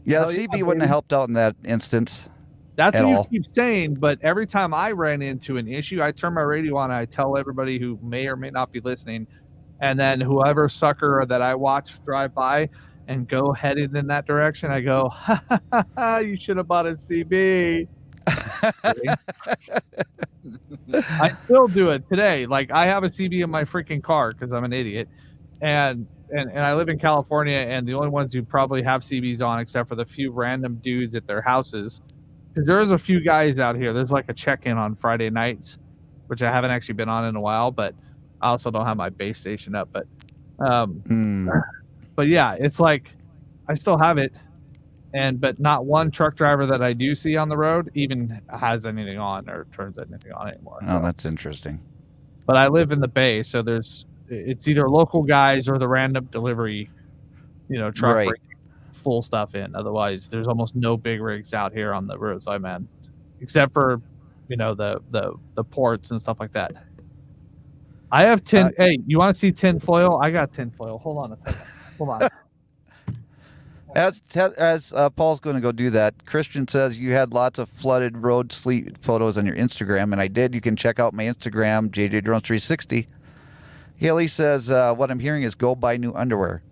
Yeah, Hell yeah, CB wouldn't have baby. helped out in that instance. That's At what all. you keep saying, but every time I ran into an issue, I turn my radio on and I tell everybody who may or may not be listening, and then whoever sucker that I watch drive by and go headed in that direction, I go, ha, ha, ha, ha, you should have bought a CB. I still do it today. Like I have a CB in my freaking car because I'm an idiot, and I live in California, and the only ones who probably have CBs on, except for the few random dudes at their houses, because there's a few guys out here. There's like a check-in on Friday nights, which I haven't actually been on in a while, but I also don't have my base station up. But Hmm. but yeah, it's like I still have it, but not one truck driver that I do see on the road even has anything on or turns anything on anymore. Oh, So. that's interesting. But I live in the Bay, so it's either local guys or the random delivery, truck Right. bringing full stuff in. Otherwise, there's almost no big rigs out here on the roads I'm in, except for the ports and stuff like that. I have tin. Hey, you want to see tin foil? I got tin foil. Hold on a second. Hold on. As Paul's going to go do that, Christian says you had lots of flooded road sleet photos on your Instagram, and I did. You can check out my Instagram, JJDrones360. Haley says, what I'm hearing is go buy new underwear.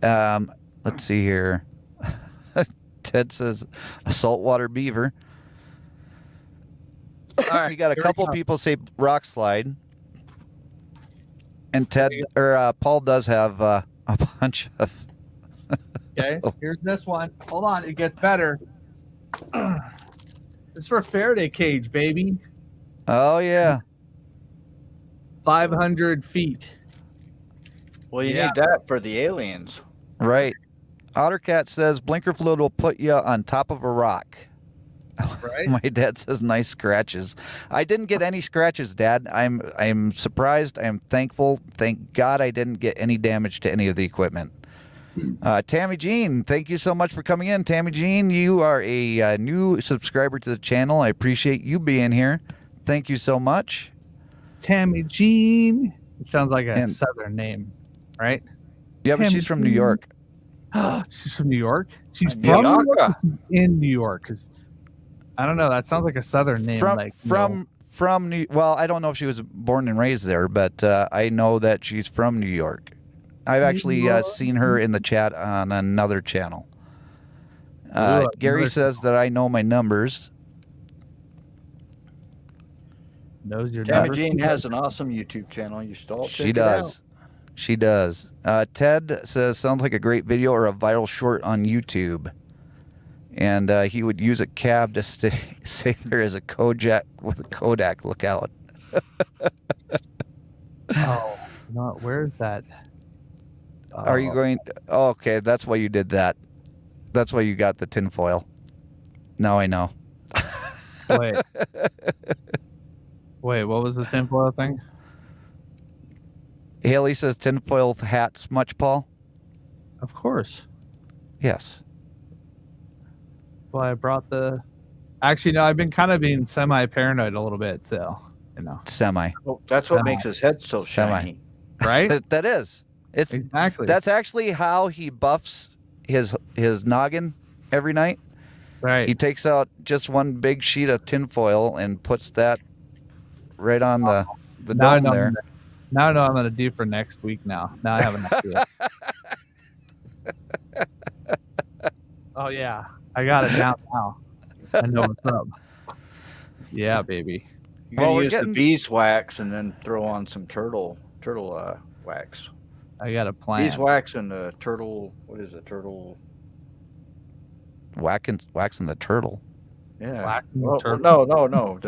Let's see here. Ted says a saltwater beaver. All right, You got a couple people say rock slide. And Ted or Paul does have a bunch of. Okay, here's this one. Hold on, it gets better. It's for Faraday cage, baby. Oh yeah. 500 feet. Well, you need that for the aliens. Right. Ottercat says blinker fluid will put you on top of a rock. Right. My dad says nice scratches. I didn't get any scratches, Dad. I'm surprised. I'm thankful. Thank God I didn't get any damage to any of the equipment. Tammy Jean, thank you so much for coming in. Tammy Jean, you are a new subscriber to the channel. I appreciate you being here. Thank you so much. Tammy Jean. It sounds like a southern name, right? Yeah, but she's from New York. She's from New York? She's New from New York. York? In New York. 'Cause I don't know. That sounds like a southern name. From New. Well, I don't know if she was born and raised there, but I know that she's from New York. I've actually seen her in the chat on another channel. Gary says that I know my numbers. Knows your Tammy numbers. Jean has an awesome YouTube channel. You should all check She it does. out. She does. Ted says sounds like a great video or a viral short on YouTube. And he would use a cab to say there is a Kojak with a Kodak. Look out. Oh, no, where's that? Are you going? Oh, okay, that's why you did that. That's why you got the tinfoil. Now I know. Wait. Wait, what was the tinfoil thing? Haley says tinfoil hats much, Paul? Of course. Yes. Well, I brought the. Actually, no, I've been kind of being semi-paranoid a little bit, so Semi. Oh, that's what makes his head so shiny. right? That is. It's Exactly. That's actually how he buffs his noggin every night. right. He takes out just one big sheet of tinfoil and puts that right on the Now I dome know there. Now I know I'm gonna do for next week. Now I have an idea. Oh yeah, I got it down now. I know what's up. Yeah, baby. You're gonna Well, we're use getting- the beeswax and then throw on some turtle wax. I got a plan. Beeswax and the turtle. What is it? Turtle. Waxing the turtle. Yeah. Waxing the Well, turtle? no.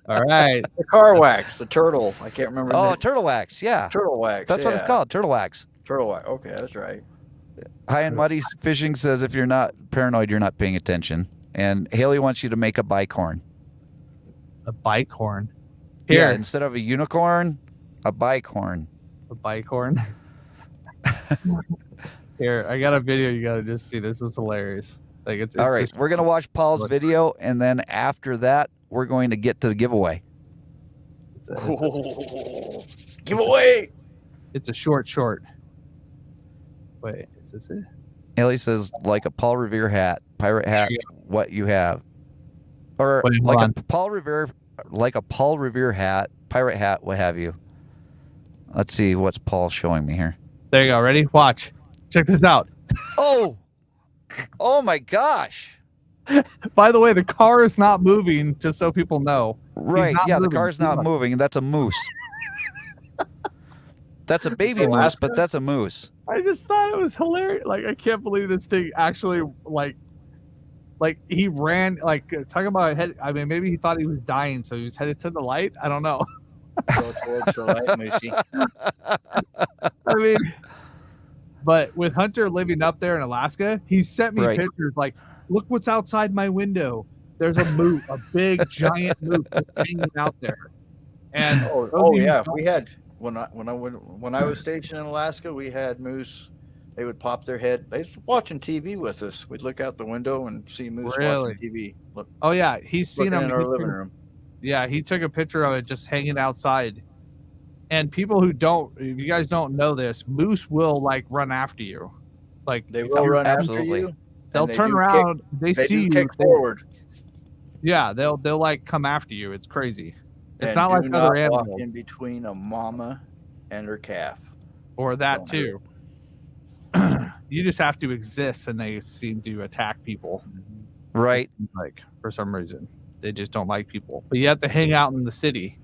All right. The car wax. The turtle. I can't remember. the Oh, name. turtle wax. Yeah. Turtle wax. That's what it's yeah. called. Turtle wax. Turtle wax. Okay, that's right. High and Muddy Fishing says if you're not paranoid, you're not paying attention. And Haley wants you to make a bicorn. A bicorn. Yeah, Here, instead of a unicorn, a bicorn. a bicorn. Here, I got a video. You gotta just see. This is hilarious. Like it's All right, just- we're going to watch Paul's Look. video, and then after that, we're going to get to the giveaway. Give away. It's a short. Wait, is this it? Haley says, like a Paul Revere hat, pirate hat, you what you have. Or Wait, hold like on. a Paul Revere hat, pirate hat, what have you. Let's see what's Paul showing me here. There you go. Ready? Watch. Check this out. Oh! Oh my gosh! By the way, the car is not moving. Just so people know. Right, not yeah, the moving. car's not moving, and that's a moose. That's a baby moose, but that's a moose. I just thought it was hilarious. Like I can't believe this thing actually like he ran like talking about head. I mean, maybe he thought he was dying, so he was headed to the light. I don't know. Go towards the light, Moosey. I mean, But with Hunter living up there in Alaska, he sent me Right. pictures like, look what's outside my window. There's a moose, a big giant moose just hanging out there. And those of you who Yeah, don't- we had when I was stationed in Alaska, we had moose. They would pop their head. They was watching TV with us. We'd look out the window and see moose Really? watching TV. Oh yeah, he's seen Looking them in our living room. Yeah, he took a picture of it just hanging outside. And people who don't, if you guys don't know this, moose will like run after you. Like They if will you're- run Absolutely. after you. They'll and they turn do around. They They see do you. kick forward. Yeah, they'll like come after you. It's crazy. It's and not like do other not walk animals in between a mama and her calf. or that Don't do too. You just have to exist, and they seem to attack people. Right. Like for some reason, they just don't like people. But you have to hang out in the city.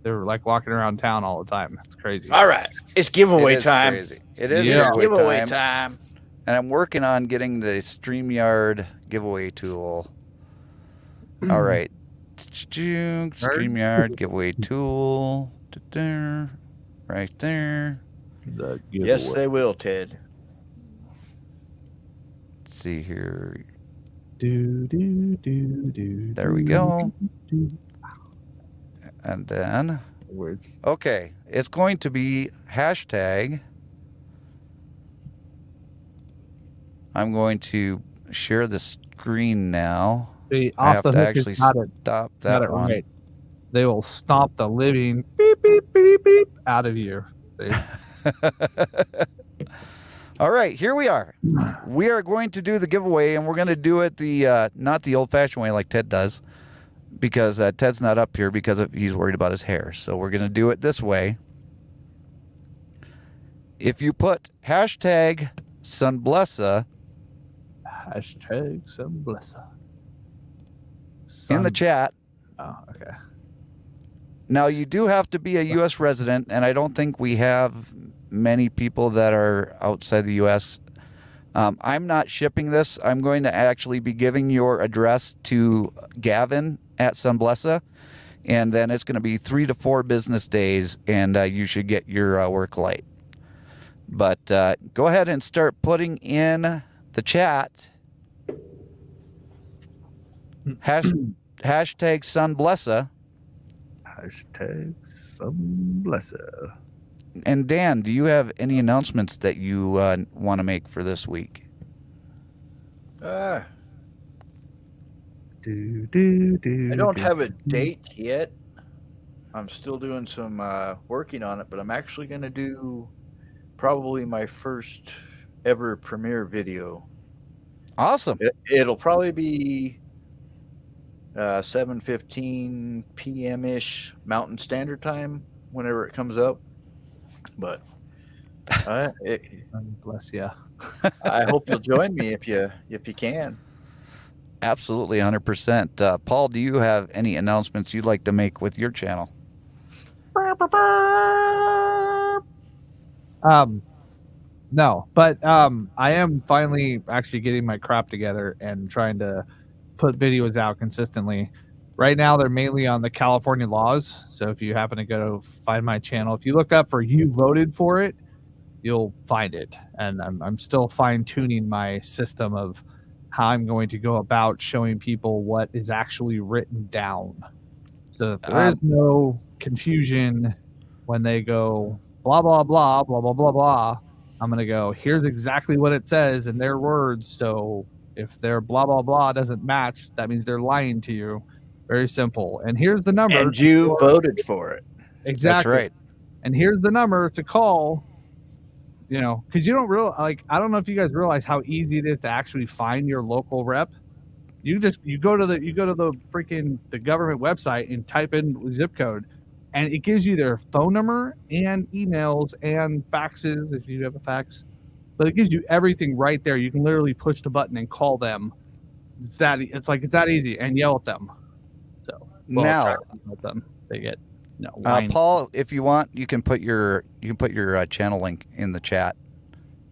They're like walking around town all the time. It's crazy. All right, it's giveaway It is time. crazy. It is Yeah. giveaway time. time. And I'm working on getting the StreamYard giveaway tool. All right. StreamYard giveaway tool. There. Right there. The Yes, giveaway. they will, Ted. Let's see here. There we go. And then, Weird. okay, it's going to be hashtag. I'm going to share the screen now. See, I off have the to hook actually is got it. stop Got that it one. right. They will stomp the living beep beep beep beep out of you. See? All right, here we are. We are going to do the giveaway, and we're going to do it the not the old-fashioned way like Ted does, because Ted's not up here because he's worried about his hair. So we're going to do it this way. If you put hashtag Sunblesa Hashtag Sunblesa. in the chat. Oh, okay. Now, you do have to be a U.S. resident, and I don't think we have many people that are outside the U.S. I'm not shipping this. I'm going to actually be giving your address to Gavin at Sunblesa, and then it's going to be 3 to 4 business days, and you should get your work light. But go ahead and start putting in the chat hashtag Sunblesa. Hashtag Sunblesa. And Dan, do you have any announcements that you want to make for this week? I don't have a date yet. I'm still doing some working on it, but I'm actually going to do probably my first ever premiere video. Awesome. It'll probably be 7:15 p.m. ish Mountain Standard Time whenever it comes up. But Bless ya. I hope you'll join me if you can. Absolutely, 100%. Paul, do you have any announcements you'd like to make with your channel? No, but I am finally actually getting my crap together and trying to put videos out consistently. Right now, they're mainly on the California laws. So if you happen to go find my channel, if you look up for "You Voted for It," you'll find it. And I'm still fine tuning my system of how I'm going to go about showing people what is actually written down, so that there is no confusion when they go blah blah blah blah blah blah blah. I'm gonna go, here's exactly what it says in their words. So if their blah blah blah doesn't match, that means they're lying to you. Very simple. And here's the number. And you voted for it. Exactly. That's right. And here's the number to call. You know, because you don't realize, like, I don't know if you guys realize how easy it is to actually find your local rep. You go to the freaking the government website and type in zip code, and it gives you their phone number and emails and faxes if you have a fax. But it gives you everything right there. You can literally push the button and call them. It's that easy, and yell at them. So Now, at them, they get Paul, if you want, you can put your channel link in the chat.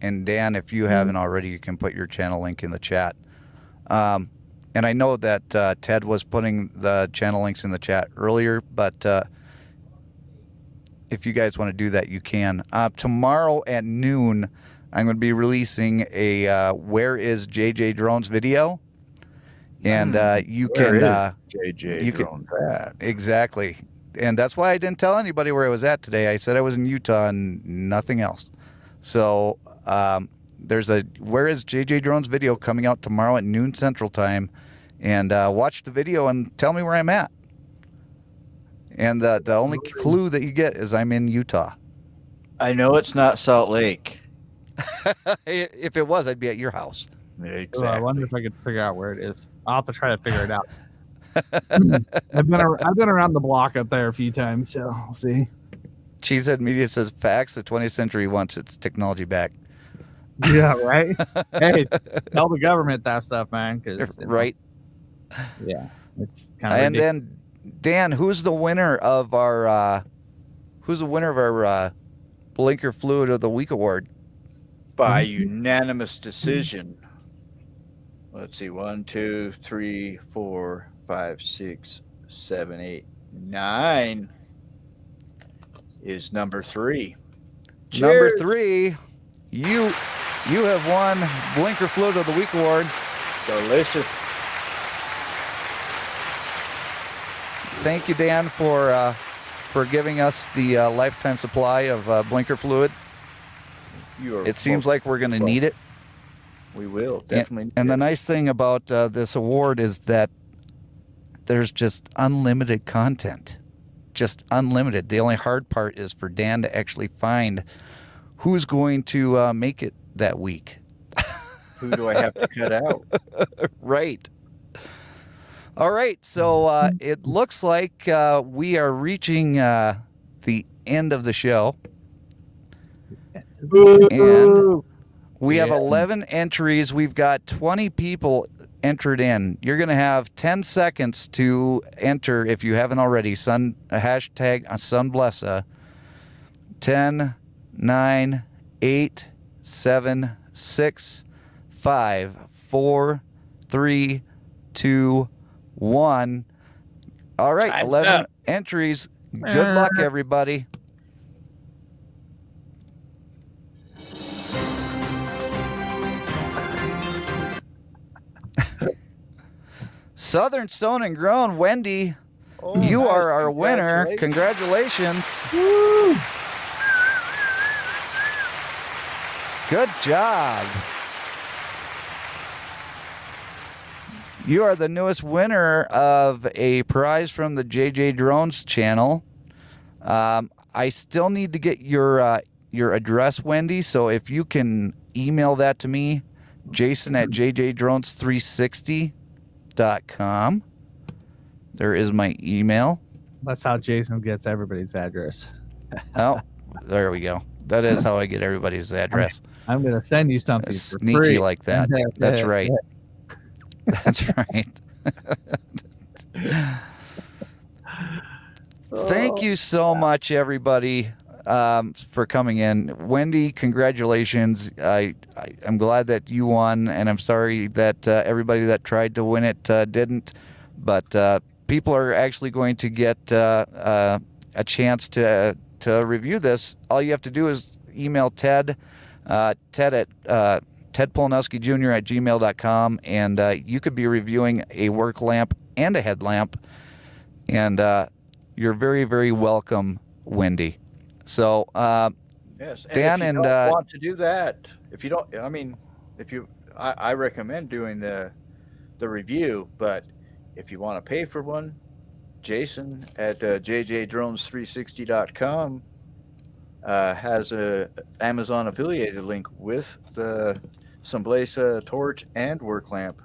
And Dan, if you haven't already, you can put your channel link in the chat. And I know that Ted was putting the channel links in the chat earlier, but if you guys want to do that, you can. Tomorrow at noon, I'm going to be releasing a Where is JJ Drones video. And you Where can... is JJ you can- Drones at? Exactly. And that's why I didn't tell anybody where I was at today. I said I was in Utah and nothing else. So there's a Where is JJ Drones video coming out tomorrow at noon Central Time. And watch the video and tell me where I'm at. And the only clue that you get is I'm in Utah. I know it's not Salt Lake. If it was, I'd be at your house. Exactly. Oh, I wonder if I could figure out where it is. I'll have to try to figure it out. I've been around the block up there a few times, so we'll see. Cheesehead Media says facts. The 20th century wants its technology back. Yeah, right. Hey, tell the government that stuff, man. Cause, Right. Yeah, it's kind of. And then, Dan, who's the winner of our Blinker Fluid of the Week award? By unanimous decision. Let's see. 1, 2, 3, 4, 5, 6, 7, 8, 9 is number 3. Number Cheers. 3, you have won Blinker Fluid of the Week award. Delicious. Thank you, Dan, for giving us the lifetime supply of Blinker Fluid. It seems like we're going to need it. We will definitely. And the nice thing about this award is that there's just unlimited content. Just unlimited. The only hard part is for Dan to actually find who's going to make it that week. Who do I have to cut out? Right. All right. So it looks like we are reaching the end of the show. And we have 11 entries. We've got 20 people entered in. You're going to have 10 seconds to enter if you haven't already. Hashtag Sunblesa. 10, 9, 8, 7, 6, 5, 4, 3, 2, 1. All right, Time's 11 up. entries. Good luck, everybody. Southern Stone and Grown, Wendy, Oh, you nice. are our winner. Congratulations. Congratulations. Good job. You are the newest winner of a prize from the JJDrones channel. I still need to get your address, Wendy, so if you can email that to me, Jason at JJDrones360.com. There is my email. That's how Jason gets everybody's address. Oh, there we go. That is how I get everybody's address. I'm gonna send you something for Sneaky free. like that. That's right. That's right. Thank you so much, everybody, for coming in. Wendy, congratulations. I'm glad that you won, and I'm sorry that everybody that tried to win it didn't. But people are actually going to get a chance to review this. All you have to do is email Ted at Ted Polnowski Jr. at gmail.com, and you could be reviewing a work lamp and a headlamp. And you're very, very welcome, Wendy. So, Yes, and Dan if you and don't want to do that, if you don't, I recommend doing the review, but if you want to pay for one, Jason at JJDrones360.com has a Amazon affiliated link with the Sunblesa torch and work lamp.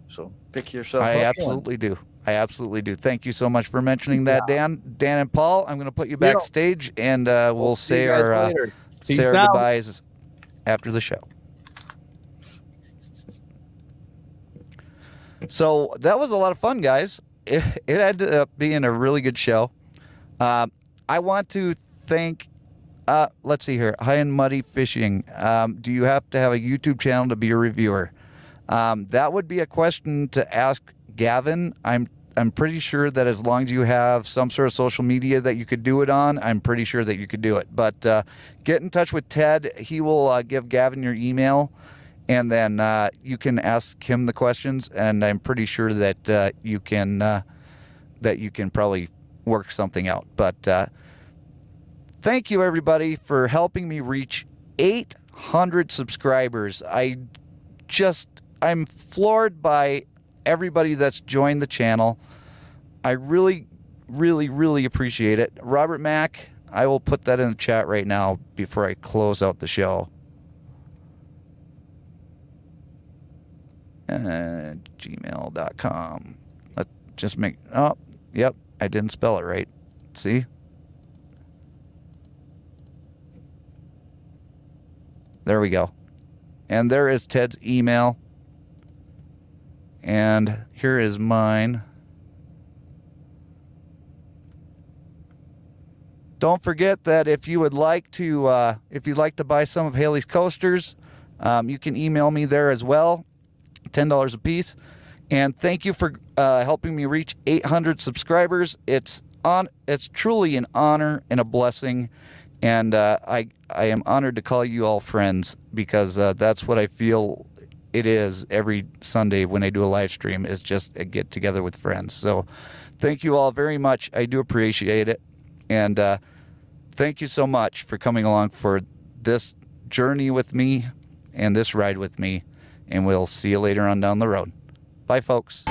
So pick yourself up I one. absolutely do. I absolutely do. Thank you so much for mentioning that, Dan. Dan and Paul, I'm going to put you backstage, and we'll See say you guys our later. Peace out. goodbyes after the show. So that was a lot of fun, guys. It ended up being a really good show. I want to thank, let's see here, High and Muddy Fishing. Do you have to have a YouTube channel to be a reviewer? That would be a question to ask Gavin. I'm pretty sure that as long as you have some sort of social media that you could do it on, I'm pretty sure that you could do it. But get in touch with Ted. He will give Gavin your email, and then you can ask him the questions. And I'm pretty sure that you can probably work something out. But thank you, everybody, for helping me reach 800 subscribers. I'm floored by everybody that's joined the channel. I really, really, really appreciate it. Robert Mack, I will put that in the chat right now before I close out the show. Gmail.com. Let's just make... Oh, yep, I didn't spell it right. See? There we go. And there is Ted's email. And here is mine. Don't forget that if you'd like to buy some of Haley's coasters, you can email me there as well. $10 a piece. And thank you for helping me reach 800 subscribers. It's truly an honor and a blessing. And I am honored to call you all friends, because that's what I feel it is every Sunday when I do a live stream, is just a get together with friends. So thank you all very much. I do appreciate it. And thank you so much for coming along for this journey with me and this ride with me. And we'll see you later on down the road. Bye, folks.